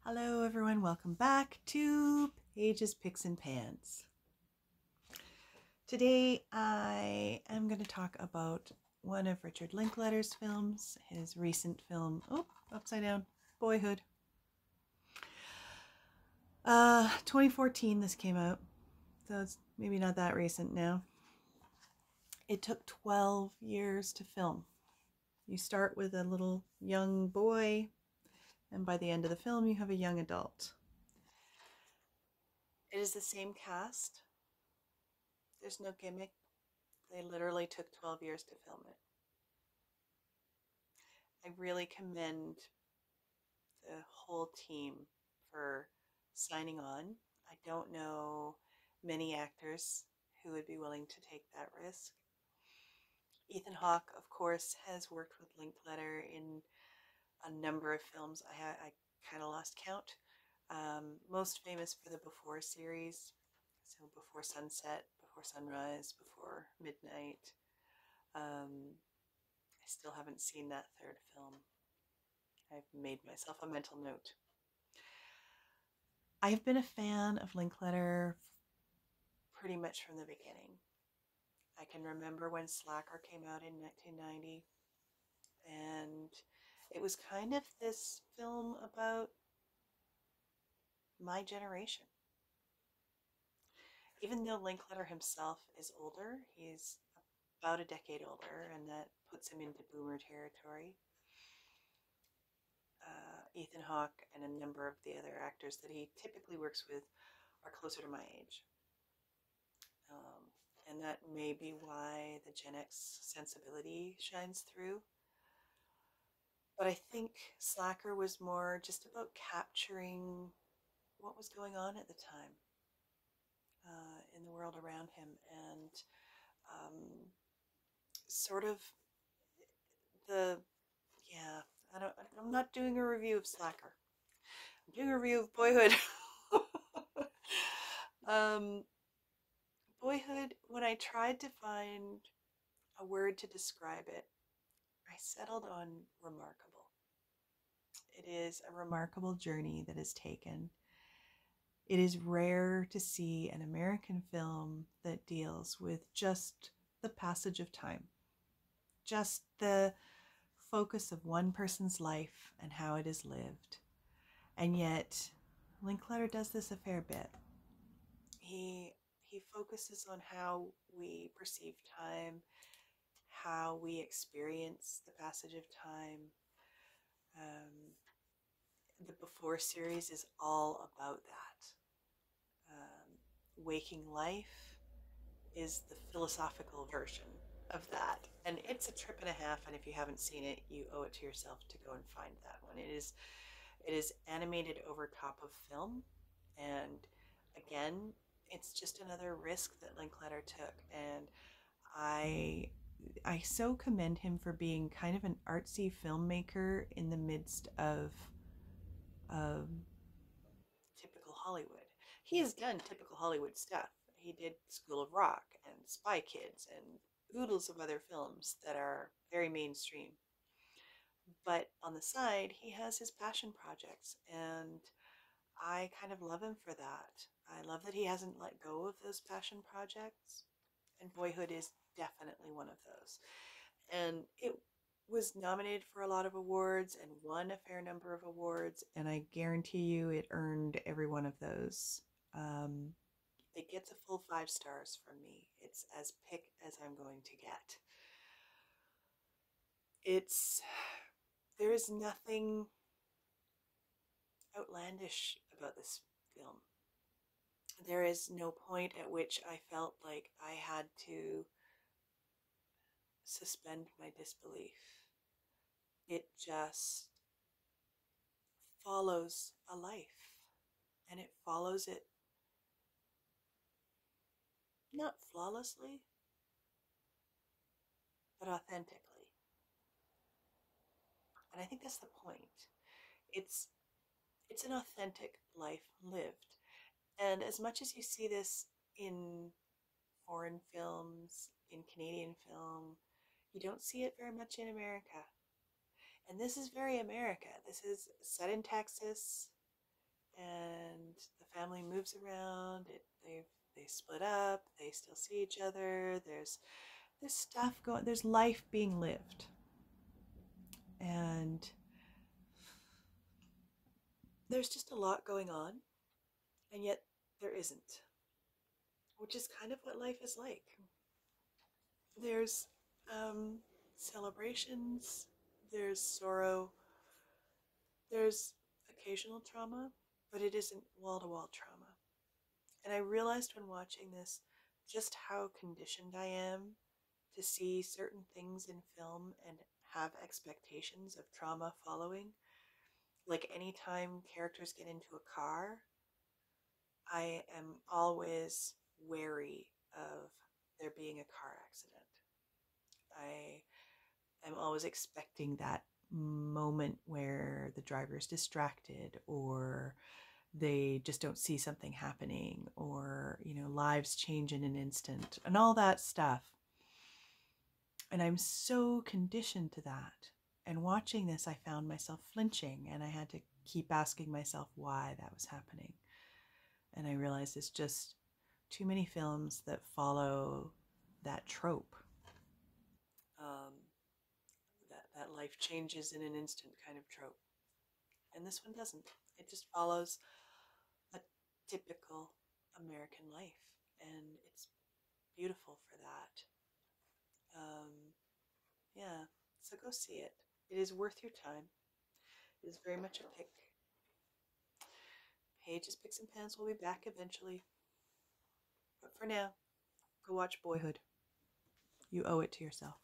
Hello everyone, welcome back to Pages, Picks, and Pans. Today I am going to talk about one of Richard Linklater's films, his recent film, upside down, Boyhood. 2014 this came out, so it's maybe not that recent now. It took 12 years to film. You start with a little young boy, and by the end of the film you have a young adult. It is the same cast. There's no gimmick. They literally took 12 years to film it. I really commend the whole team for signing on. I don't know many actors who would be willing to take that risk. Ethan Hawke, of course, has worked with Linklater in a number of films. I kind of lost count. Most famous for the Before series, so Before Sunset, Before Sunrise, Before Midnight. I still haven't seen that third film. I've made myself a mental note. I've been a fan of Linklater pretty much from the beginning. I can remember when Slacker came out in 1990, and it was kind of this film about my generation. Even though Linklater himself is older, he's about a decade older, and that puts him into boomer territory. Ethan Hawke and a number of the other actors that he typically works with are closer to my age. And that may be why the Gen X sensibility shines through. But I think Slacker was more just about capturing what was going on at the time in the world around him, and sort of the yeah. I'm not doing a review of Slacker. I'm doing a review of Boyhood. um, Boyhood. When I tried to find a word to describe it, I settled on remarkable. It is a remarkable journey that is taken. It is rare to see an American film that deals with just the passage of time, just the focus of one person's life and how it is lived. And yet, Linklater does this a fair bit. He focuses on how we perceive time, how we experience the passage of time. The Before series is all about that. Waking Life is the philosophical version of that. And it's a trip and a half, and if you haven't seen it, you owe it to yourself to go and find that one. It is animated over top of film, and again, it's just another risk that Linklater took, and I I so commend him for being kind of an artsy filmmaker in the midst of um, typical Hollywood. He has done typical Hollywood stuff. He did School of Rock and Spy Kids and oodles of other films that are very mainstream. But on the side, he has his passion projects, and I kind of love him for that. I love that he hasn't let go of those passion projects, and Boyhood is definitely one of those. And it was nominated for a lot of awards and won a fair number of awards, and I guarantee you it earned every one of those. Um, it gets a full 5 stars from me. It's as pick as I'm going to get. It's there is nothing outlandish about this film. There is no point at which I felt like I had to suspend my disbelief. It just follows a life, and it follows it not flawlessly, but authentically. And I think that's the point. It's it's an authentic life lived. And as much as you see this in foreign films, in Canadian film, you don't see it very much in America. And this is very America. This is set in Texas. and the family moves around. They split up. They still see each other. There's stuff going. There's life being lived, and there's just a lot going on, and yet there isn't, which is kind of what life is like. There's celebrations. There's sorrow. There's occasional trauma, but it isn't wall-to-wall trauma. And I realized when watching this just how conditioned I am to see certain things in film and have expectations of trauma following. Like anytime characters get into a car, I am always wary of there being a car accident. I am always expecting that moment where the driver is distracted, or they just don't see something happening, or lives change in an instant and all that stuff. And I'm so conditioned to that. And watching this, I found myself flinching, and I had to keep asking myself why that was happening. And I realized it's just too many films that follow that trope. Um, that life changes in an instant kind of trope. And this one doesn't. It just follows a typical American life. And it's beautiful for that. Yeah, so go see it. It is worth your time. It is very much a pick. Page's Picks and Pans will be back eventually. But for now, go watch Boyhood. You owe it to yourself.